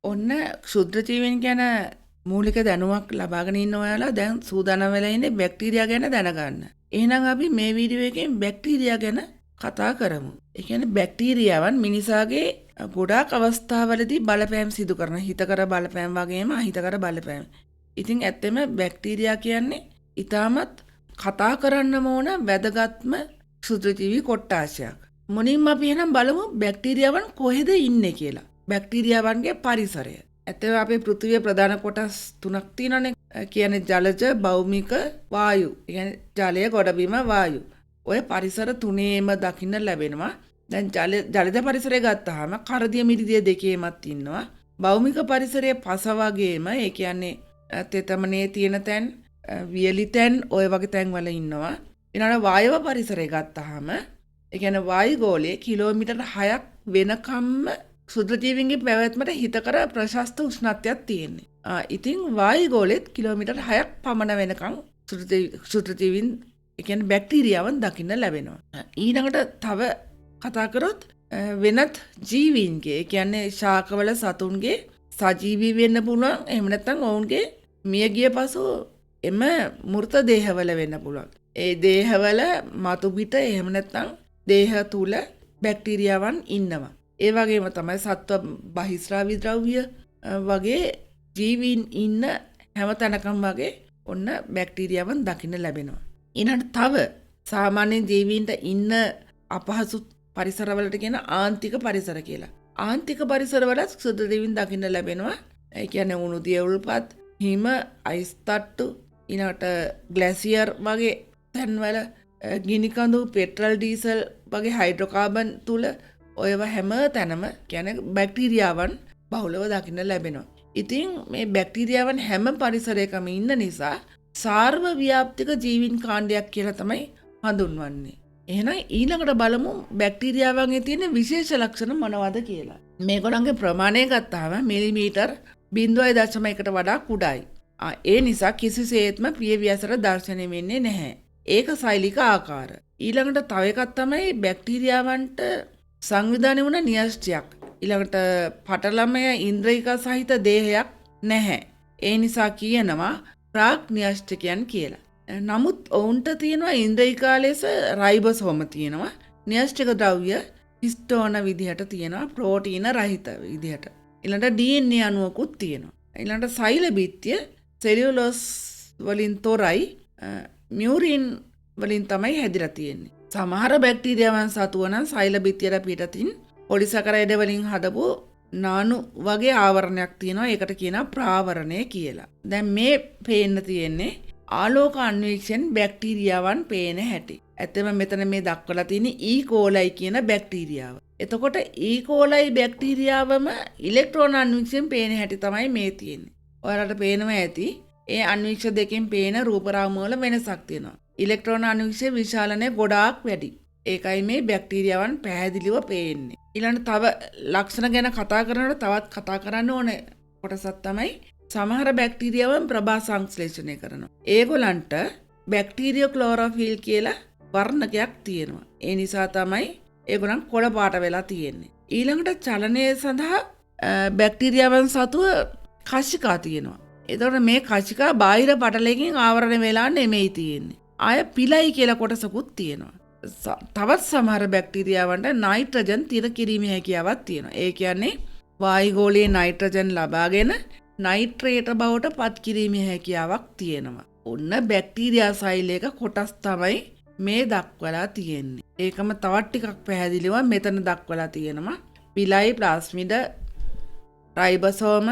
ඔන්න ක්ෂුද්‍ර ජීවීන් ගැන මූලික දැනුමක් ලබාගෙන ඉන්න ඔයාලා දැන් සූදානම් වෙලා ඉන්නේ බැක්ටීරියා ගැන දැනගන්න. එහෙනම් අපි මේ වීඩියෝ එකෙන් බැක්ටීරියා ගැන කතා කරමු. ඒ කියන්නේ බැක්ටීරියාවන් මිනිසාගේ ගොඩාක් අවස්ථාවලදී බලපෑම් සිදු කරන හිතකර බලපෑම් වගේම අහිතකර බලපෑම්. ඉතින් ඇත්තෙම බැක්ටීරියා කියන්නේ ඊටමත් කතා කරන්න ඕන වැදගත්ම ක්ෂුද්‍රජීවී කොට්ටාශයක්. මුලින්ම අපි එහෙනම් බලමු බැක්ටීරියාවන් කොහෙද ඉන්නේ කියලා. බැක්ටීරියාවන්ගේ පරිසරය. ඇත්තම අපේ පෘථිවිය ප්‍රධාන කොටස් තුනක් තියෙනවානේ. කියන්නේ ජලජ, භෞමික, වායු. කියන්නේ ජලය, ගොඩබිම, වායු. ඔය පරිසර තුනේම දකින්න ලැබෙනවා. දැන් ජලජ පරිසරය ගත්තාම කරදිය මිරිදිය දෙකේමත් ඉන්නවා. භෞමික පරිසරයේ පස වගේම ඒ කියන්නේ තෙතමනේ තියෙන තැන්, වියලි තැන් ඔය වගේ තැන් වල ඉන්නවා. ඊළඟ වායව පරිසරය ගත්තාම ඒ කියන්නේ වායුගෝලයේ කිලෝමීටර් 6ක් වෙනකම්ම ක්ෂුද්‍රජීවීන්ගේ පැවැත්මට හිතකර ප්‍රශස්ත උෂ්ණත්වයක් තියෙන්නේ. ඉතින් වායුගෝලෙත් කිලෝමීටර් 6ක් පමණ වෙනකම් ක්ෂුද්‍රජීවීන් ඒ කියන්නේ බැක්ටීරියාවන් දකින්න ලැබෙනවා. ඊළඟට තව කතා කරොත් වෙනත් ජීවීන්ගේ ඒ කියන්නේ ශාකවල සතුන්ගේ සජීවී වෙන්න පුළුවන්. එහෙම නැත්නම් ඔවුන්ගේ මිය ගිය පසු එම මෘත දේහවල වෙන්න පුළුවන්. ඒ දේහවල මතු පිට එහෙම නැත්නම් දේහ තුල බැක්ටීරියාවන් ඉන්නවා. ඒ වගේම තමයි සත්ව බහිස්රාවී ද්‍රව්‍ය වගේ ජීවීන් ඉන්න හැම තැනකම වගේ ඔන්න බැක්ටීරියාවන් දකින්න ලැබෙනවා. ඊළඟට තව සාමාන්‍ය ජීවීන්ට ඉන්න අපහසු පරිසරවලට කියන ආන්තික පරිසර කියලා. ආන්තික පරිසරවල ක්ෂුද්‍රජීවීන් දකින්න ලැබෙනවා. ඒ කියන්නේ උණු දිය උල්පත්, හිම, අයිස් තට්ටු, ඊළඟට ග්ලැසියර් වගේ තැන්වල ගිනි කඳු, පෙට්‍රල්, ඩීසල් වගේ හයිඩ්‍රෝකාබන් තුල ඔයව හැම තැනම කියන්නේ බැක්ටීරියාවන් බහුලව දකින්න ලැබෙනවා. ඉතින් මේ බැක්ටීරියාවන් හැම පරිසරයකම ඉන්න නිසා සාර්ව ව්‍යාප්තික ජීවීන් කාණ්ඩයක් කියලා තමයි හඳුන්වන්නේ. එහෙනම් ඊළඟට බලමු බැක්ටීරියාවන්ගේ තියෙන විශේෂ ලක්ෂණ මොනවද කියලා. මේගොල්ලන්ගේ ප්‍රමාණය ගත්තාම මිලිමීටර් 0.1කට වඩා කුඩායි. ඒ නිසා කිසිසේත්ම පියව්‍යසර දර්ශනය වෙන්නේ නැහැ. ඒක සෛලික ආකාර. ඊළඟට තව එකක් තමයි බැක්ටීරියාවන්ට සංවිධානය වුණ න්‍යෂ්ටියක්. ඊළඟට පටලමය ඉන්ද්‍රියක සහිත දේහයක් නැහැ. ඒ නිසා කියනවා ප්‍රාග් න්‍යෂ්ටිකයන් කියලා. නමුත් ඔවුන්ට තියෙනවා ඉන්ද්‍රියකා ලෙස රයිබෝසෝම තියෙනවා. න්‍යෂ්ටික ද්‍රව්‍ය හිස්ටෝන විදිහට තියෙනවා, ප්‍රෝටීන රහිත විදිහට. ඊළඟට DNA අණුවකුත් තියෙනවා. ඊළඟට සෛල බිත්තිය සෙලියුලෝස් වලින් තොරයි, මියුරින් වලින් තමයි හැදිලා තියෙන්නේ. සමහර බැක්ටීරියාවන් සතුව නම් සෛල බිත්තියට පිටතින් පොලිසැකරයිඩ් වලින් හදපු නානු වගේ ආවරණයක් තියෙනවා. ඒකට කියනවා ප්‍රාවරණය කියලා. දැන් මේ පේන්න තියෙන්නේ ආලෝක අන්වීක්ෂණ බැක්ටීරියාවන් පේන හැටි. ඇත්තම මෙතන මේ දක්වලා තියෙන්නේ E. coli කියන බැක්ටීරියාව. එතකොට E. coli බැක්ටීරියාවම ඉලෙක්ට්‍රෝන අන්වීක්ෂණ පේන හැටි තමයි මේ තියෙන්නේ. ඔයාලට පේනවා ඇති. ඒ අන්වීක්ෂ දෙකෙන් පේන රූපරාමු වල වෙනසක් තියෙනවා. ඉලෙක්ට්‍රෝන අන්වීක්ෂ විශාලනය ගොඩාක් වැඩි. ඒකයි මේ බැක්ටීරියාවන් පැහැදිලිව පේන්නේ. ඊළඟ තව ලක්ෂණ ගැන කතා කරනකොට තවත් කතා කරන්න ඕනේ කොටසක් තමයි සමහර බැක්ටීරියාවන් ප්‍රභා සංශ්ලේෂණය කරනවා. ඒගොල්ලන්ට බැක්ටීරියෝ ක්ලෝරොෆිල් කියලා වර්ණකයක් තියෙනවා. ඒ නිසා තමයි ඒගොල්ලන් කොළ පාට වෙලා තියෙන්නේ. ඊළඟට චලනය සඳහා බැක්ටීරියාවන් සතුව කශිකා තියෙනවා. එතකොට මේ කශිකා බාහිර පටලයකින් ආවරණය වෙලා නෙමෙයි තියෙන්නේ. ආය පිලයි කියලා කොටසකුත් තියෙනවා. තවත් සමහර බැක්ටීරියාවන්ට නයිට්‍රජන් තිර කිරීමේ හැකියාවක් තියෙනවා. ඒ කියන්නේ වායුගෝලයේ නයිට්‍රජන් ලබාගෙන නයිට්‍රේට බවට පත් කිරීමේ හැකියාවක් තියෙනවා. ඔන්න බැක්ටීරියා සෛලයක කොටස් තමයි මේ දක්වලා තියෙන්නේ. ඒකම තවත් ටිකක් පැහැදිලිව මෙතන දක්වලා තියෙනවා. පිලයි, ප්ලාස්මිඩ, රයිබෝසෝම,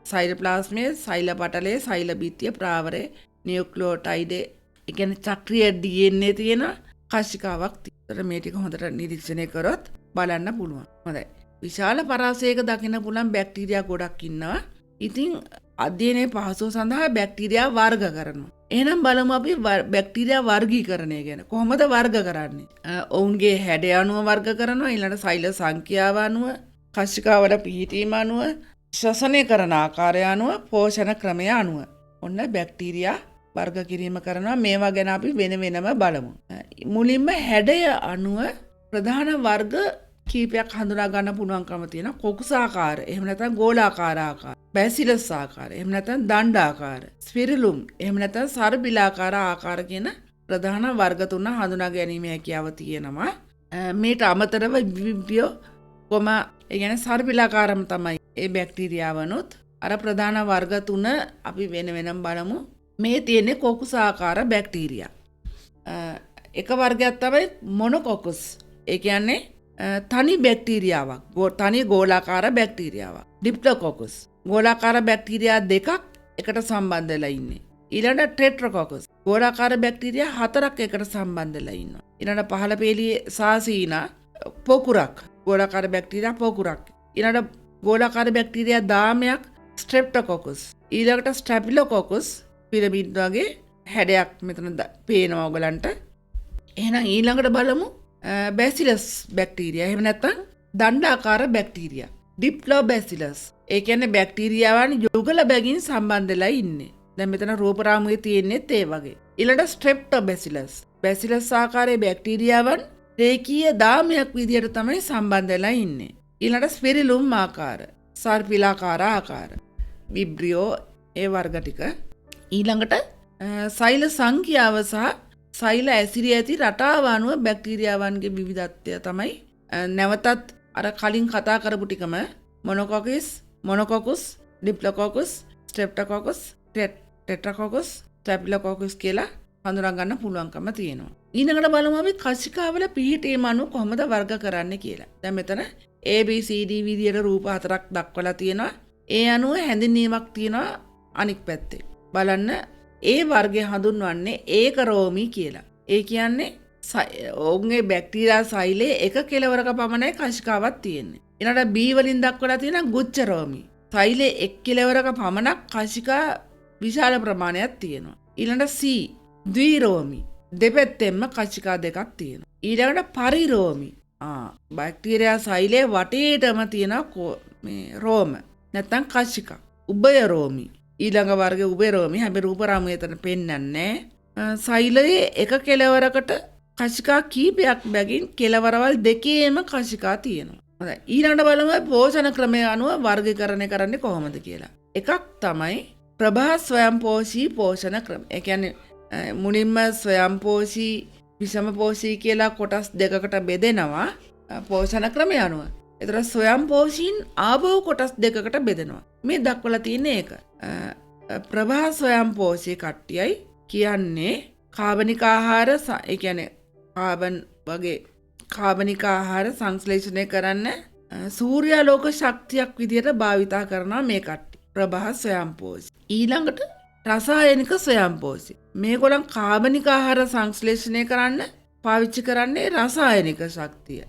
සයිටෝප්ලාස්මය, සෛල පටලය, සෛල බිත්තිය, ප්‍රාවරය, නියුක්ලියෝටයිඩ්, ඒ කියන්නේ චක්‍රීය DNA තියෙන කශිකාවක් තියෙනවා. මේ ටික හොඳට නිරීක්ෂණය කරොත් බලන්න පුළුවන්. හොඳයි. විශාල පරාසයක දකින්න පුළුවන් බැක්ටීරියා ගොඩක් ඉන්නවා. ඉතින් අධ්‍යයනයේ පහසුව සඳහා බැක්ටීරියා වර්ග කරනවා. එහෙනම් බලමු අපි බැක්ටීරියා වර්ගීකරණය ගැන. කොහොමද වර්ග කරන්නේ? ඔවුන්ගේ හැඩය අනුව වර්ග කරනවා. ඊළඟ සෛල සංඛ්‍යාව අනුව, කශිකාවල පිහිටීම අනුව, ශ්වසනය කරන ආකාරය අනුව, පෝෂණ ක්‍රමය අනුව. ඔන්න බැක්ටීරියා වර්ග කිරීම කරනවා. මේවා ගැන අපි වෙන වෙනම බලමු. මුලින්ම හැඩය අනුව ප්‍රධාන වර්ග කීපයක් හඳුනා ගන්න පුළුවන්කම තියෙනවා. කොකුසාකාර, එහෙම නැත්නම් ගෝලාකාර ආකාර, බැසිලස් ආකාර, එහෙම නැත්නම් දණ්ඩාකාර, ස්පිරිලුම්, එහෙම නැත්නම් සර්බිලාකාර ආකාර කියන ප්‍රධාන වර්ග තුන හඳුනා ගැනීම හැකියාව තියෙනවා. මේට අමතරව විබ්‍රියෝ කොමා ඒ කියන්නේ සර්බිලාකාරම තමයි ඒ බැක්ටීරියාවනොත් අර ප්‍රධාන වර්ග තුන අපි වෙන වෙනම බලමු. මේ තියෙන්නේ කොකුසාකාර බැක්ටීරියා. එක වර්ගයක් තමයි මොනොකොකස්. ඒ කියන්නේ තනි බැක්ටීරියාවක්. තනි ගෝලාකාර බැක්ටීරියාවක්. ඩිප්ලොකොකස්. ගෝලාකාර බැක්ටීරියා දෙකක් එකට සම්බන්ධ වෙලා ඉන්නේ. ඊළඟට ටෙට්‍රොකොකස්. ගෝලාකාර බැක්ටීරියා හතරක් එකට සම්බන්ධ වෙලා ඉන්නවා. ඊළඟට පහළ පෙළියේ සාසීනා පොකුරක්. ගෝලාකාර බැක්ටීරියා පොකුරක්. ඊළඟට ගෝලාකාර බැක්ටීරියා 10ක් ස්ට්‍රෙප්ටොකොකස්. ඊළඟට ස්ටැෆිලොකොකස් පිරමිඩ් වගේ හැඩයක් මෙතන පේනවා ඔයගලන්ට. එහෙනම් ඊළඟට බලමු බැසිලස් බැක්ටීරියා. එහෙම නැත්නම් දණ්ඩාකාර බැක්ටීරියා. ඩිප්ලොබැසිලස්. ඒ කියන්නේ බැක්ටීරියාවන් යුගල බැගින් සම්බන්ධ වෙලා ඉන්නේ. දැන් මෙතන රූප රාමුවේ තියෙන්නේත් ඒ වගේ. ඊළඟට ස්ට්‍රෙප්ටොබැසිලස්. බැසිලස් ආකාරයේ බැක්ටීරියාවන් රේඛීය 10ක් විදියට තමයි සම්බන්ධ වෙලා ඉන්නේ. ඊළඟට ස්පිරිලුම් ආකාර, සර්පිලාකාර ආකාර, විබ්‍රියෝ ඒ වර්ග ටික. ඊළඟට සෛල සංඛ්‍යාව සහ සෛල ඇසිරී ඇති රටාව අනුව බැක්ටීරියාවන්ගේ විවිධත්වය තමයි නැවතත් අර කලින් කතා කරපු ටිකම මොනොකොකස්, ඩිප්ලොකොකස්, ස්ට්‍රෙප්ටොකොකස්, ටෙට්‍රාකොකස්, ස්ටැෆිලොකොකස් කියලා හඳුනා ගන්න පුළුවන්කම තියෙනවා. ඊළඟට බලමු අපි කශිකාවල පිහිටීම අනුව කොහොමද වර්ග කරන්නේ කියලා. දැන් මෙතන ABCD විදියට රූප හතරක් දක්වලා තියෙනවා. ඒ අනුව හැඳින්වීමක් තියෙනවා අනික් පැත්තේ. බලන්න ඒ වර්ගය හඳුන්වන්නේ ඒකරෝමී කියලා. ඒ කියන්නේ ඔවුන්ගේ බැක්ටීරියා සෛලයේ එක කෙලවරක පමණයි කශිකාවක් තියෙන්නේ. ඊළඟට B වලින් දක්වලා තියෙන ගුච්ඡරෝමී. සෛලයේ එක් කෙලවරක පමණක් කශිකා විශාල ප්‍රමාණයක් තියෙනවා. ඊළඟට C ද්විරෝමී. දෙපැත්තෙන්ම කශිකා දෙකක් තියෙනවා. ඊළඟට පරිරෝමී. බැක්ටීරියා සෛලයේ වටේටම තියෙන මේ රෝම නැත්නම් කශිකා. උභයරෝමී. ඊළඟ වර්ගයේ උභයරෝමී. හැබැයි රූප රාමුවේ එතන පෙන්වන්නේ සෛලයේ එක කෙලවරකට කශිකා කීපයක් බැගින් කෙලවරවල් දෙකේම කශිකා තියෙනවා. හොඳයි. ඊළඟට බලමු පෝෂණ ක්‍රමය අනුව වර්ගීකරණය කරන්නේ කොහොමද කියලා. එකක් තමයි ප්‍රභා ස්වයංපෝෂී පෝෂණ ක්‍රම. ඒ කියන්නේ මුලින්ම ස්වයංපෝෂී විෂමපෝෂී කියලා කොටස් දෙකකට බෙදෙනවා පෝෂණ ක්‍රමය අනුව. ඒතර ස්වයංපෝෂීන් ආභව කොටස් දෙකකට බෙදෙනවා. මේ දක්වලා තියෙන්නේ ඒක. ප්‍රභා ස්වයංපෝෂී කට්ටියයි කියන්නේ කාබනික ආහාර ඒ කියන්නේ කාබන් වගේ කාබනික ආහාර සංශ්ලේෂණය කරන්න සූර්යාලෝක ශක්තියක් විදියට භාවිතා කරනවා මේ කට්ටිය. ප්‍රභා ස්වයංපෝෂී. ඊළඟට රසායනික ස්වයංපෝෂී. මේගොල්ලන් කාබනික ආහාර සංශ්ලේෂණය කරන්න පාවිච්චි කරන්නේ රසායනික ශක්තිය.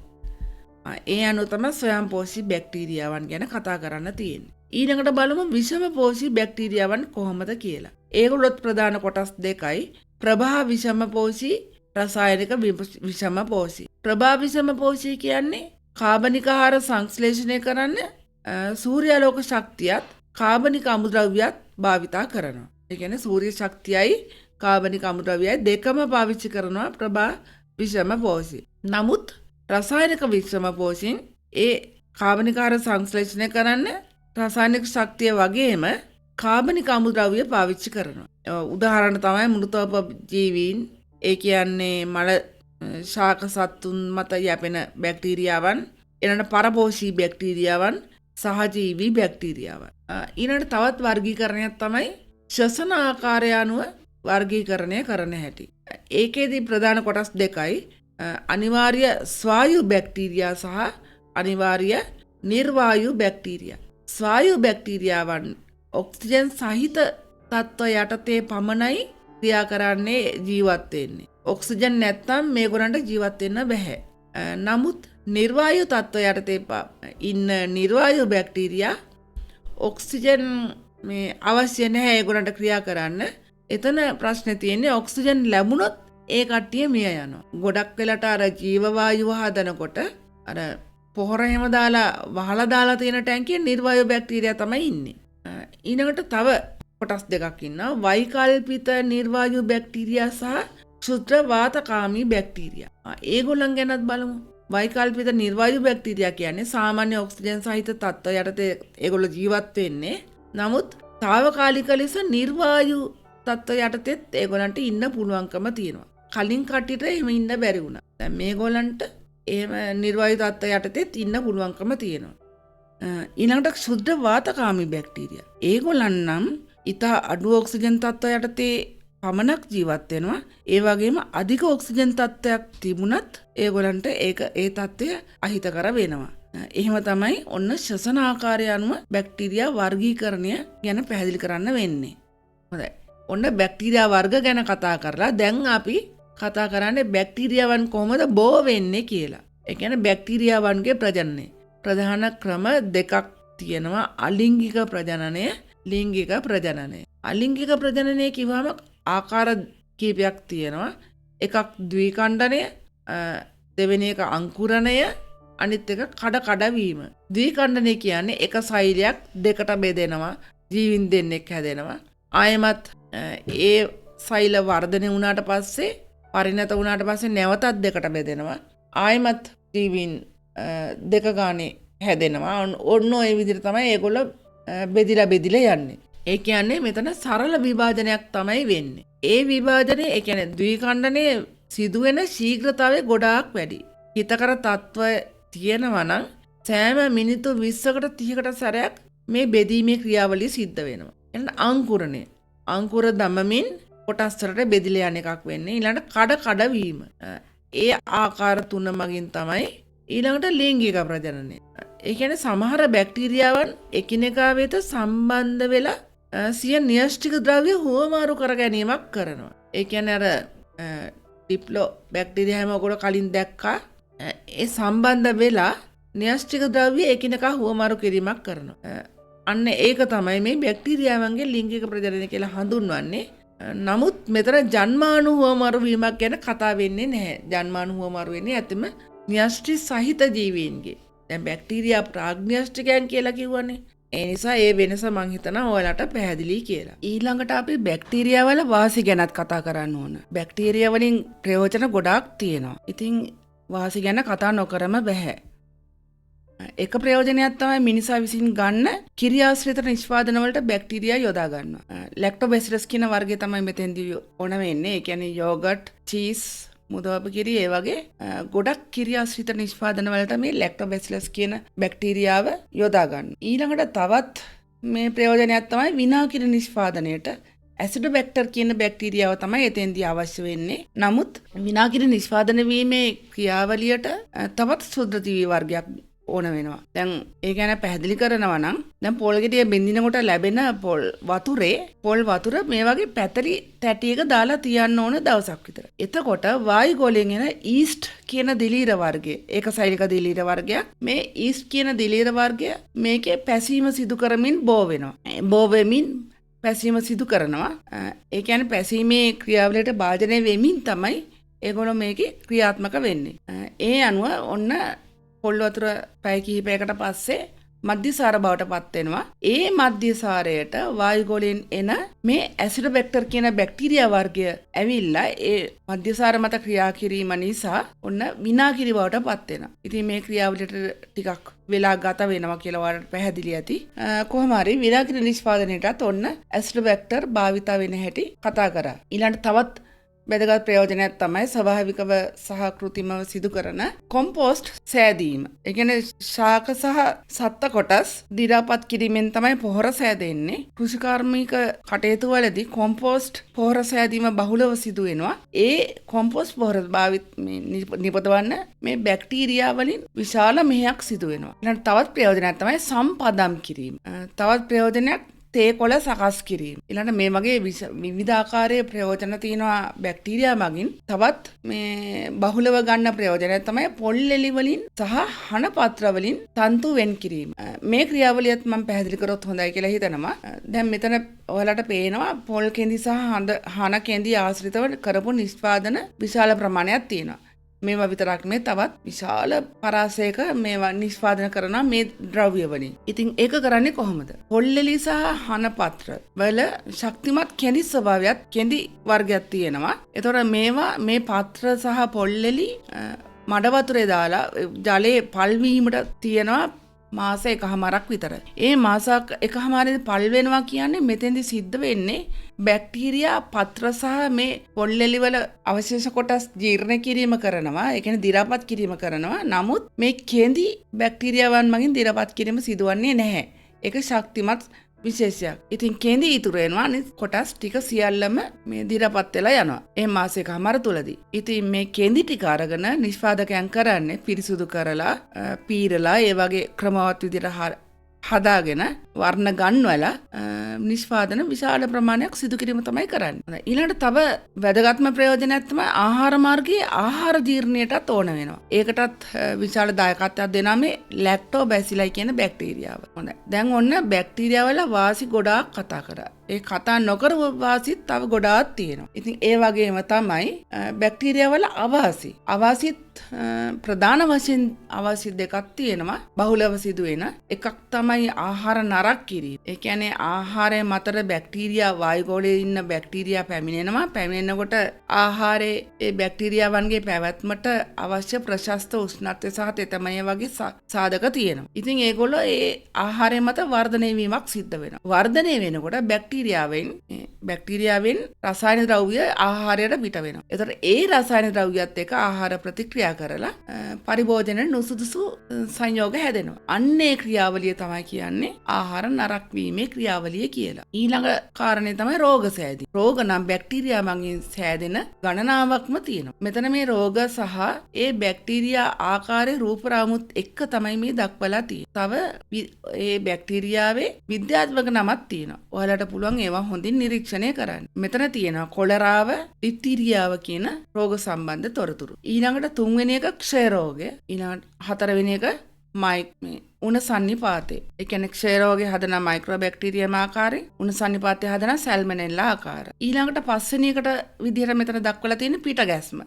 ඒ අනුව තමයි ස්වයංපෝෂී බැක්ටීරියාවන් ගැන කතා කරන්න තියෙන්නේ. ඊළඟට බලමු විෂමපෝෂී බැක්ටීරියාවන් කොහොමද කියලා. ඒගොල්ලොත් ප්‍රධාන කොටස් දෙකයි. ප්‍රභා විෂමපෝෂී, රසායනික විෂමපෝෂී. ප්‍රභා විෂමපෝෂී කියන්නේ කාබනික ආහාර සංශ්ලේෂණය කරන්න සූර්යාලෝක ශක්තියත් කාබනික අමුද්‍රව්‍යත් භාවිතා කරනවා. ඒ කියන්නේ සූර්ය ශක්තියයි කාබනික අමුද්‍රව්‍යයි දෙකම පාවිච්චි කරනවා ප්‍රභා විෂමපෝෂී. නමුත් රසායනික විෂමපෝෂීන් ඒ කාබනික ආහාර සංශ්ලේෂණය කරන්න රසායනික ශක්තිය වගේම කාබනික අමුද්‍රව්‍ය පාවිච්චි කරනවා. උදාහරණ තමයි මෘතෝපජීවීන්, ඒ කියන්නේ මල ශාක සත්තුන් මත යැපෙන බැක්ටීරියාවන්, ඊළඟ පරපෝෂී බැක්ටීරියාවන්, සහජීවී බැක්ටීරියාවන්. ඊළඟ තවත් වර්ගීකරණයක් තමයි ශ්වසන ආකාරය අනුව වර්ගීකරණය කරන හැටි. ඒකේදී ප්‍රධාන කොටස් දෙකයි. අනිවාර්ය ස්වායු බැක්ටීරියා සහ අනිවාර්ය නිර්වායු බැක්ටීරියා. ස්වායු බැක්ටීරියාවන් ඔක්සිජන් සහිත තත්ත්ව යටතේ පමණයි ක්‍රියා කරන්නේ ජීවත් වෙන්නේ. ඔක්සිජන් නැත්තම් මේගොල්ලන්ට ජීවත් වෙන්න බෑ. නමුත් නිර්වායු තත්ත්ව යටතේ ඉන්න නිර්වායු බැක්ටීරියා ඔක්සිජන් මේ අවශ්‍ය නැහැ ඒගොල්ලන්ට ක්‍රියා කරන්න. එතන ප්‍රශ්නේ තියෙන්නේ ඔක්සිජන් ලැබුණොත් ඒ කට්ටිය මිය යනවා. ගොඩක් වෙලට අර ජීව වායුව හදනකොට අර පොහොර හැම දාලා වහලා දාලා තියෙන ටැංකියේ නිර්වායු බැක්ටීරියා තමයි ඉන්නේ. ඊළඟට තව කොටස් දෙකක් ඉන්නවා. වෛකල්පිත නිර්වායු බැක්ටීරියා සහ ක්ෂුද්‍ර වාතකාමී බැක්ටීරියා. ඒගොල්ලන් ගැනත් බලමු. වෛකල්පික නිර්වායු බැක්ටීරියා කියන්නේ සාමාන්‍ය ඔක්සිජන් සහිත තත්ත්ව යටතේ ඒගොල්ලෝ ජීවත් වෙන්නේ. නමුත් తాවකාලික ලෙස නිර්වායු තත්ත්ව යටතේත් ඒගොල්ලන්ට ඉන්න පුළුවන්කම තියෙනවා. කලින් කට්ටියට එහෙම ඉන්න බැරි වුණා. දැන් මේගොල්ලන්ට එහෙම නිර්වායු තත්ත්ව යටතේත් ඉන්න පුළුවන්කම තියෙනවා. ඊළඟට ක්ෂුද්‍ර වාතකාමී බැක්ටීරියා. ඒගොල්ලන් නම් ඉතා අඩු ඔක්සිජන් තත්ත්ව යටතේ පමණක් ජීවත් වෙනවා. ඒ වගේම අධික ඔක්සිජන් තත්ත්වයක් තිබුණත් ඒගොල්ලන්ට ඒ තත්ත්වය අහිතකර වෙනවා. එහෙම තමයි ඔන්න ශ්වසන ආකාරය අනුව බැක්ටීරියා වර්ගීකරණය ගැන පැහැදිලි කරන්න වෙන්නේ. හොඳයි. ඔන්න බැක්ටීරියා වර්ග ගැන කතා කරලා දැන් අපි කතා කරන්නේ බැක්ටීරියාවන් කොහොමද බෝ වෙන්නේ කියලා. ඒ කියන්නේ බැක්ටීරියාවන්ගේ ප්‍රජනනය. ප්‍රධාන ක්‍රම දෙකක් තියෙනවා. අලිංගික ප්‍රජනනය, ලිංගික ප්‍රජනනය. අලිංගික ප්‍රජනනය කිව්වම ආකාර කීපයක් තියෙනවා. එකක් ද්විඛණ්ඩනය, දෙවෙනි එක අංකුරණය, අනිත් එක කඩවීම. ද්විඛණ්ඩනය කියන්නේ එක සෛලයක් දෙකට බෙදෙනවා, ජීවින් දෙන්නෙක් හැදෙනවා. ආයෙමත් ඒ සෛල වර්ධනය වුණාට පස්සේ පරිණත වුණාට පස්සේ නැවතත් දෙකට බෙදෙනවා. ආයෙමත් ජීවින් දෙක ගානේ හැදෙනවා. ඔන්න ඔය විදිහට තමයි ඒගොල්ලෝ බෙදිලා යන්නේ. ඒ කියන්නේ මෙතන සරල විභාජනයක් තමයි වෙන්නේ. ඒ විභාජනය ඒ කියන්නේ ද්විඛණ්ඩනයේ සිදුවෙන ශීඝ්‍රතාවය ගොඩාක් වැඩි. හිතකර තත්ත්ව තියෙනවා නම් සෑම මිනිත්තු 20කට 30කට සැරයක් මේ බෙදීමේ ක්‍රියාවලිය සිද්ධ වෙනවා. එහෙනම් අංකුරණය. අංකුර දමමින් කොටස් වලට බෙදිලා යන එකක් වෙන්නේ. ඊළඟට කඩවීම. ඒ ආකාර තුන මගින් තමයි ඊළඟට ලිංගික ප්‍රජනනය. ඒ කියන්නේ සමහර බැක්ටීරියාවන් එකිනෙකා වෙත සම්බන්ධ වෙලා සිය න්‍යෂ්ටික ද්‍රව්‍ය හුවමාරු කර ගැනීමක් කරනවා. ඒ කියන්නේ අර ඩිප්ලෝ බැක්ටීරියා හැම ඔයගොල්ලෝ කලින් දැක්කා. ඒ සම්බන්ධ වෙලා න්‍යෂ්ටික ද්‍රව්‍ය එකිනෙකා හුවමාරු කිරීමක් කරනවා. අන්න ඒක තමයි මේ බැක්ටීරියාවන්ගේ ලිංගික ප්‍රජනනය කියලා හඳුන්වන්නේ. නමුත් මෙතන ජන්මාණු හුවමාරු වීමක් ගැන කතා වෙන්නේ නැහැ. ජන්මාණු හුවමාරු වෙන්නේ ඇත්තම න්‍යෂ්ටි සහිත ජීවීන්ගේ. දැන් බැක්ටීරියා ප්‍රාග්න්‍යෂ්ටිකයන් කියලා කිව්වනේ. ඒ නිසා ඒ වෙනස මං හිතනවා ඔයාලට පැහැදිලි කියලා. ඊළඟට අපි බැක්ටීරියා වල වාසි ගැනත් කතා කරන්න ඕන. බැක්ටීරියා වලින් ප්‍රයෝජන ගොඩාක් තියෙනවා. ඉතින් වාසි ගැන කතා නොකරම බෑ. එක ප්‍රයෝජනයක් තමයි මිනිසා විසින් ගන්න කිරියාශ්‍රිත නිෂ්පාදන වලට බැක්ටීරියා යොදා ගන්නවා. ලැක්ටෝබැසිලස් කියන වර්ගය තමයි මෙතෙන්දී ඕන වෙන්නේ. ඒ කියන්නේ යෝගට්, චීස්, මුදවපු කිරි ඒ වගේ ගොඩක් කිරියාශ්‍රිත නිෂ්පාදන වලට මේ ලැක්ටෝබැසිලස් කියන බැක්ටීරියාව යොදා ගන්න. ඊළඟට තවත් මේ ප්‍රයෝජනයක් තමයි විනාකිරි නිෂ්පාදනයේට ඇසිඩෝබැක්ටර් කියන බැක්ටීරියාව තමයි එතෙන්දී අවශ්‍ය වෙන්නේ. නමුත් විනාකිරි නිෂ්පාදනය වීමේ ක්‍රියාවලියට තවත් සුද්ධජීවී වර්ගයක් ඕන වෙනවා. දැන් ඒ ගැන පැහැදිලි කරනවා නම් දැන් පොල් ගෙඩිය බෙන්දිනකොට ලැබෙන පොල් වතුර මේ වගේ පැතලි තැටියක දාලා තියන්න ඕන දවසක් විතර. එතකොට වායු ගෝලයෙන් එන ඊස්ට් කියන දිලීර වර්ගය, ඒකසෛලික දිලීර වර්ගයක්. මේ ඊස්ට් කියන දිලීර වර්ගය මේකේ පැසීම සිදු කරමින් බෝ වෙනවා. බෝ වෙමින් පැසීම සිදු කරනවා. ඒ කියන්නේ පැසීමේ ක්‍රියාවලියට භාජනය වෙමින් තමයි ඒගොල්ලෝ මේකේ ක්‍රියාත්මක වෙන්නේ. ඒ අනුව ඔන්න පොල් වතුර පැය කිහිපයකට පස්සේ මධ්‍යසාර බවට පත් වෙනවා. ඒ මධ්‍යසාරයට වායුගෝලයෙන් එන මේ ඇසිඩෝබැක්ටර් කියන බැක්ටීරියා වර්ගය ඇවිල්ලා ඒ මධ්‍යසාර මත ක්‍රියා කිරීම නිසා ඔන්න විනාකිරි බවට පත් වෙනවා. ඉතින් මේ ක්‍රියාවලියට ටිකක් වෙලා ගත වෙනවා කියලා ඔයාලට පැහැදිලි ඇති. කොහොම හරි විනාකිරි නිෂ්පාදනයටත් ඔන්න ඇසිඩෝබැක්ටර් භාවිත වෙන හැටි කතා කරා. ඊළඟට තවත් වැදගත් ප්‍රයෝජනයක් තමයි ස්වභාවිකව සහ කෘත්‍රිමව සිදු කරන කොම්පෝස්ට් සෑදීම. ඒ කියන්නේ ශාක සහ සත්ත්ව කොටස් දි รา පත් කිරීමෙන් තමයි පොහොර සෑදෙන්නේ. කෘෂිකාර්මික කටයුතු වලදී කොම්පෝස්ට් පොහොර සෑදීම බහුලව සිදු වෙනවා. ඒ කොම්පෝස්ට් පොහොර නිපදවන්න මේ බැක්ටීරියා වලින් විශාල මෙහෙයක් සිදු වෙනවා. ඊළඟ තවත් ප්‍රයෝජනයක් තමයි සම්පදම් කිරීම. තවත් ප්‍රයෝජනයක් තේ කොළ සකස් කිරීම. ඊළඟට මේ වගේ විවිධාකාරයේ ප්‍රයෝජන තියෙනවා බැක්ටීරියා මගින්. තවත් මේ බහුලව ගන්න ප්‍රයෝජනය තමයි පොල් එලි වලින් සහ හන පත්‍ර වලින් තන්තු වෙන් කිරීම. මේ ක්‍රියාවලියත් මම පැහැදිලි කරොත් හොඳයි කියලා හිතනවා. දැන් මෙතන ඔයාලට පේනවා පොල් කෙඳි සහ හන කෙඳි ආශ්‍රිතව කරපු නිෂ්පාදන විශාල ප්‍රමාණයක් තියෙනවා. මේවා විතරක් නෙමෙයි තවත් විශාල පරාසයක මේවා නිෂ්පාදනය කරන මේ ද්‍රව්‍ය වලින්. ඉතින් ඒක කරන්නේ කොහොමද? පොල්ලෙලි සහ හන පත්‍ර වල ශක්තිමත් කෙඳි ස්වභාවයක් කෙඳි වර්ගයක් තියෙනවා. ඒතකොට මේවා මේ පත්‍ර සහ පොල්ලෙලි මඩ වතුරේ දාලා ජලයේ පල්වීමට තියෙනවා මාස 1කමාරක් විතර. ඒ මාස 1කමාරේ පල් වෙනවා කියන්නේ මෙතෙන්දි සිද්ධ වෙන්නේ බැක්ටීරියා පත්‍ර සහ මේ පොල්ලෙලි වල අවශේෂ කොටස් ජීර්ණ කිරීම කරනවා. ඒ කියන්නේ දි รา පත් කිරීම කරනවා. නමුත් මේ කෙඳි බැක්ටීරියාවන් මගින් දි รา පත් කිරීම සිදුවන්නේ නැහැ. ඒක ශක්තිමත් විශේෂයක්. ඉතින් කෙඳි ඉතුරු වෙනවා. අනිත් කොටස් ටික සියල්ලම මේ දි รา පත් වෙලා යනවා. ඒ මාස 1කමාර තුලදී. ඉතින් මේ කෙඳි ටික අරගෙන නිෂ්පාදකයන් කරන්නේ පිරිසුදු කරලා පීරලා ඒ වගේ ක්‍රමවත් විදිහට හදාගෙන වර්ණ ගන්වලා නිෂ්පාදන විශාල ප්‍රමාණයක් සිදු කිරීම තමයි කරන්නේ. ඊළඟට තව වැදගත්ම ප්‍රයෝජනයක් තමයි ආහාර මාර්ගයේ ආහාර ජීර්ණයටත් ඕන වෙනවා. ඒකටත් විශාල දායකත්වයක් දෙනවා මේ ලැක්ටෝබැසිලයි කියන බැක්ටීරියාව. හොඳයි. දැන් ඔන්න බැක්ටීරියා වල වාසි ගොඩාක් කතා කරා. ඒ කතා නොකර වාසිත් තව ගොඩාක් තියෙනවා. ඉතින් ඒ වගේම තමයි බැක්ටීරියා වල අවාසි. අවාසිත් ප්‍රධාන වශයෙන් අවාසි දෙකක් තියෙනවා. බහුලව සිදුවෙන එකක් තමයි ආහාර නරක් කිරීම. ඒ කියන්නේ ආහාරය මතට බැක්ටීරියා වායුගෝලයේ ඉන්න බැක්ටීරියා පැමිණෙනවා. පැමිණෙනකොට ආහාරයේ ඒ බැක්ටීරියාවන්ගේ පැවැත්මට අවශ්‍ය ප්‍රශස්ත උෂ්ණත්වය සහ තෙතමනය වගේ සාධක තියෙනවා. ඉතින් ඒගොල්ලෝ ඒ ආහාරය මත වර්ධනය වීමක් සිද්ධ වෙනවා. වර්ධනය වෙනකොට බැක්ටීරියාවෙන් රසායනික ද්‍රව්‍ය ආහාරයට පිට වෙනවා. ඒතකොට ඒ රසායනික ද්‍රව්‍යත් එක්ක ආහාර ප්‍රතික්‍රියා කරලා පරිභෝජනයේ නුසුදුසු සංයෝග හැදෙනවා. අන්නේ ක්‍රියාවලිය තමයි කියන්නේ ආහාර නරක් වීමේ ක්‍රියාවලිය කියලා. ඊළඟ කාරණේ තමයි රෝග සෑදීම. රෝග නම් බැක්ටීරියා මගින් සෑදෙන ගණනාවක්ම තියෙනවා. මෙතන මේ රෝග සහ ඒ බැක්ටීරියා ආකාරයේ රූප රාමුත් එක්ක තමයි මේ දක්වලා තියෙන්නේ. තව ඒ බැක්ටීරියාවේ විද්‍යාත්මක නමක් තියෙනවා. ඔයාලට පුළුවන් ඒවා හොඳින් නිරීක්ෂණය කරන්න. මෙතන තියෙනවා කොලරාව, ඩිප්තීරියාව කියන රෝග සම්බන්ධ තොරතුරු. ඊළඟට 3 වෙනි එක ක්ෂය රෝගය. ඊළඟට 4 වෙනි එක උණ සන්නිපාතේ. ඒ කියන්නේ ක්ෂය රෝගේ හදන මයික්‍රෝබැක්ටීරියම් ආකාරය, උණ සන්නිපාතේ හදන සැල්මනෙල්ලා ආකාරය. ඊළඟට 5 වෙනි එකට විදිහට මෙතන දක්වලා තියෙන පිට ගැස්ම,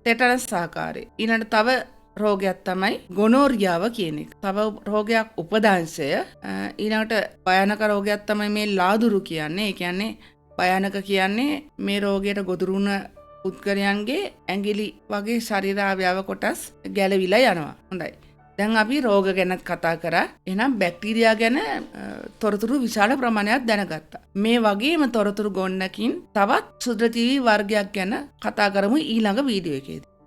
ටෙටනස් ආකාරය. ඊළඟට තව රෝගයක් තමයි ගොනෝරියාව කියන එක. තව රෝගයක් උපදංශය. ඊළඟට භයානක රෝගයක් තමයි මේ ලාදුරු කියන්නේ. ඒ කියන්නේ භයානක කියන්නේ මේ රෝගයට ගොදුරුන පුද්ගලයන්ගේ ඇඟිලි වගේ ශරීර අවයව කොටස් ගැලවිලා යනවා. හොඳයි. දැන් අපි රෝග ගැනත් කතා කරා. එහෙනම් බැක්ටීරියා ගැන තොරතුරු විශාල ප්‍රමාණයක් දැනගත්තා. මේ වගේම තොරතුරු ගොන්නකින් තවත් ක්ෂුද්‍රජීවී වර්ගයක් ගැන කතා කරමු ඊළඟ වීඩියෝ එකේදී.